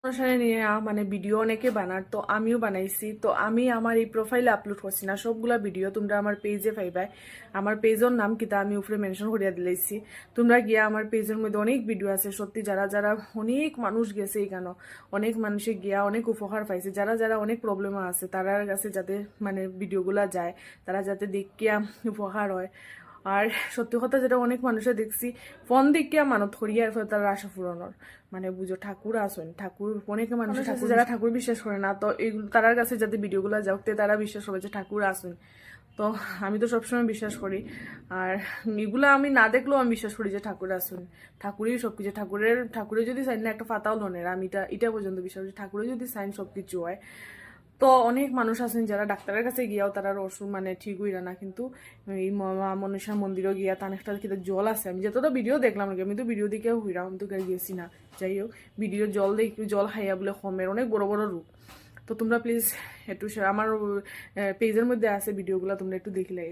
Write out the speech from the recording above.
অনুষ্ঠানে নিয়ে মানে ভিডিও অনেকে বানার, তো আমিও বানাইছি। তো আমি আমার এই প্রোফাইলে আপলোড করছি না সবগুলা ভিডিও, তোমরা আমার পেজে পাইবাই। আমার পেজের নাম কিতা আমি উপরে মেনশন করিয়া দিলাইছি, তোমরা গিয়া আমার পেজের মধ্যে অনেক ভিডিও আছে। সত্যি যারা যারা অনেক মানুষ গেছে এখানে, অনেক মানুষে গিয়া অনেক উপকার পাইছে। যারা যারা অনেক প্রবলেম আছে তারার কাছে যাতে মানে ভিডিওগুলা যায়, তারা যাতে দেখিয়া উপকার হয়। আর সত্যি কথা যেটা অনেক মানুষের দেখছি ফোন দেখিয়া মানত করিয়া আর ফলে তারা আশা পূরণর মানে বুঝো ঠাকুর আসেন। ঠাকুর অনেকে মানুষ আছে যারা ঠাকুর বিশ্বাস করে না, তো এইগুলো তারার কাছে যাতে ভিডিওগুলো যাওক তারা বিশ্বাস হবে যে ঠাকুর আসেন। তো আমি তো সবসময় বিশ্বাস করি, আর এগুলো আমি না দেখলেও আমি বিশ্বাস করি যে ঠাকুর আসুন। ঠাকুরই সবকিছু, ঠাকুরের যদি সাইন না একটা পাতাও লোনের, আমি এটা পর্যন্ত বিশ্বাস করি ঠাকুরের যদি সাইন সবকিছু হয়। তো অনেক মানুষ আছেন যারা ডাক্তারের কাছে গিয়াও তারা ওষুধ মানে ঠিক হইরা না, কিন্তু এই মা মনসা মন্দিরও গিয়া তার একটা কিন্তু জল আছে। আমি যতটা ভিডিও দেখলাম নাকি, আমি তো ভিডিও দিকে হইরা আমি তো গিয়েছি না। যাই হোক, ভিডিও জল খাইয়া বলে কমের অনেক বড় বড় রূপ। তো তোমরা প্লিজ একটু আমার পেজের মধ্যে আছে ভিডিওগুলো, তোমরা একটু দেখলে।